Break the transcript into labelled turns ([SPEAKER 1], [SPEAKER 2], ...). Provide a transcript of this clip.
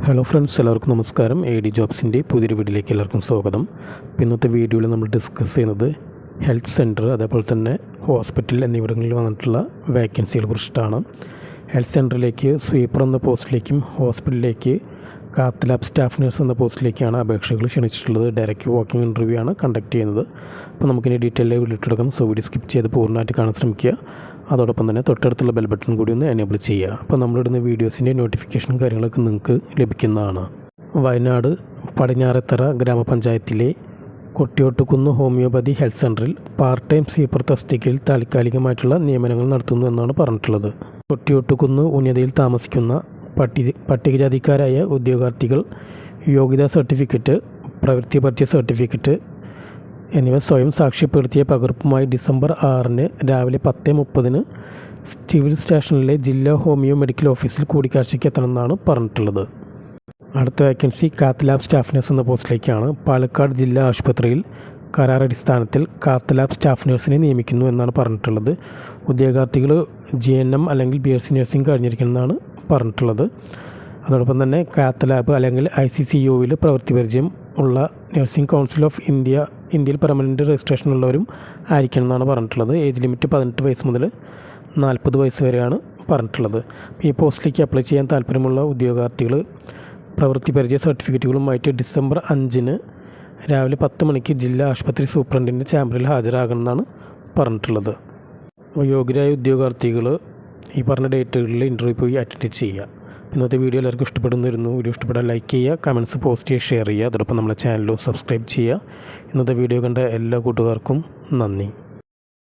[SPEAKER 1] Hello friends, എല്ലാവർക്കും നമസ്കാരം. AD ജോബ്സിൻ്റെ പുതിയൊരു വീഡിയോയിലേക്ക് എല്ലാവർക്കും സ്വാഗതം. ഇന്നത്തെ വീഡിയോയിൽ നമ്മൾ ഡിസ്കസ് ചെയ്യുന്നത് ഹെൽത്ത് സെൻറ്റർ, അതേപോലെ തന്നെ ഹോസ്പിറ്റൽ എന്നിവിടങ്ങളിൽ വന്നിട്ടുള്ള വേക്കൻസികളെ കുറിച്ചിട്ടാണ്. ഹെൽത്ത് സെൻറ്ററിലേക്ക് സ്വീപ്പർ എന്ന പോസ്റ്റിലേക്കും ഹോസ്പിറ്റലിലേക്ക് കാത്ത് ലാബ് സ്റ്റാഫ് നഴ്സ് എന്ന പോസ്റ്റിലേക്കാണ് അപേക്ഷകൾ ക്ഷണിച്ചിട്ടുള്ളത്. ഡയറക്റ്റ് വാക്കിംഗ് ഇൻ്റർവ്യൂ ആണ് കണ്ടക്ട് ചെയ്യുന്നത്. അപ്പോൾ നമുക്കിനി ഡീറ്റെയിൽ ആയി വിളിട്ടെടുക്കാം. സോ വീഡിയോ സ്കിപ്പ് ചെയ്ത് പൂർണ്ണമായിട്ട് കാണാൻ ശ്രമിക്കുക. അതോടൊപ്പം തന്നെ തൊട്ടടുത്തുള്ള ബെൽ ബട്ടൺ കൂടി ഒന്ന് എനേബിൾ ചെയ്യുക. അപ്പോൾ നമ്മളിടുന്ന വീഡിയോസിൻ്റെ നോട്ടിഫിക്കേഷനും കാര്യങ്ങളൊക്കെ നിങ്ങൾക്ക് ലഭിക്കുന്നതാണ്. വയനാട് പടിഞ്ഞാറത്തറ ഗ്രാമപഞ്ചായത്തിലെ കൊട്ടിയോട്ടുകുന്ന് ഹോമിയോപ്പതി ഹെൽത്ത് സെൻറ്ററിൽ പാർട്ട് ടൈം സ്വീപ്പർ തസ്തികയിൽ താൽക്കാലികമായിട്ടുള്ള നിയമനങ്ങൾ നടത്തുന്നു എന്നാണ് പറഞ്ഞിട്ടുള്ളത്. കൊട്ടിയോട്ടുകുന്ന് ഉന്നതിയിൽ താമസിക്കുന്ന പട്ടികജാതിക്കാരായ ഉദ്യോഗാർത്ഥികൾ യോഗ്യതാ സർട്ടിഫിക്കറ്റ്, പ്രവൃത്തി പരിചയ സർട്ടിഫിക്കറ്റ് എന്നിവ സ്വയം സാക്ഷ്യപ്പെടുത്തിയ പകർപ്പുമായി ഡിസംബർ 6 രാവിലെ 10:30 സിവിൽ സ്റ്റേഷനിലെ ജില്ലാ ഹോമിയോ മെഡിക്കൽ ഓഫീസിൽ കൂടിക്കാഴ്ചയ്ക്ക് എത്തണമെന്നാണ് പറഞ്ഞിട്ടുള്ളത്. അടുത്ത vacancy cath lab staff nurse എന്ന പോസ്റ്റിലേക്കാണ്. പാലക്കാട് ജില്ലാ ആശുപത്രിയിൽ കരാറടിസ്ഥാനത്തിൽ കാത്ത് ലാബ് സ്റ്റാഫ് നഴ്സിനെ നിയമിക്കുന്നു എന്നാണ് പറഞ്ഞിട്ടുള്ളത്. ഉദ്യോഗാർത്ഥികൾ GNM അല്ലെങ്കിൽ BSc നഴ്സിംഗ് കഴിഞ്ഞിരിക്കുന്നതാണ് പറഞ്ഞിട്ടുള്ളത്. അതോടൊപ്പം തന്നെ കാത്ത് ലാബ് അല്ലെങ്കിൽ ICCUവിൽ പ്രവൃത്തി പരിചയം ഉള്ള നഴ്സിംഗ് കൗൺസിൽ ഓഫ് ഇന്ത്യയിൽ പെർമനൻറ്റ് രജിസ്ട്രേഷൻ ഉള്ളവരും ആയിരിക്കണം എന്നാണ് പറഞ്ഞിട്ടുള്ളത്. ഏജ് ലിമിറ്റ് 18 വയസ്സ് മുതൽ 40 വയസ്സ് വരെയാണ് പറഞ്ഞിട്ടുള്ളത്. ഈ പോസ്റ്റിലേക്ക് അപ്ലൈ ചെയ്യാൻ താല്പര്യമുള്ള ഉദ്യോഗാർത്ഥികൾ പ്രവൃത്തി പരിചയ സർട്ടിഫിക്കറ്റുകളുമായിട്ട് ഡിസംബർ 5 രാവിലെ 10 മണിക്ക് ജില്ലാ ആശുപത്രി സൂപ്രണ്ടിൻ്റെ ചാമ്പറിൽ ഹാജരാകണമെന്നാണ് പറഞ്ഞിട്ടുള്ളത്. അപ്പോൾ യോഗ്യരായ ഉദ്യോഗാർത്ഥികൾ ഈ പറഞ്ഞ ഡേറ്റുകളിൽ ഇൻ്റർവ്യൂ പോയി അറ്റൻഡ് ചെയ്യുക. ഇന്നത്തെ വീഡിയോ എല്ലാവർക്കും ഇഷ്ടപ്പെടുന്നു. വീഡിയോ ഇഷ്ടപ്പെട്ടാൽ ലൈക്ക് ചെയ്യുക, കമൻറ്റ്സ് പോസ്റ്റ് ചെയ്യുക, ഷെയർ ചെയ്യുക. അതോടൊപ്പം നമ്മുടെ ചാനലും സബ്സ്ക്രൈബ് ചെയ്യുക. ഇന്നത്തെ വീഡിയോ കണ്ട എല്ലാ കൂട്ടുകാർക്കും നന്ദി.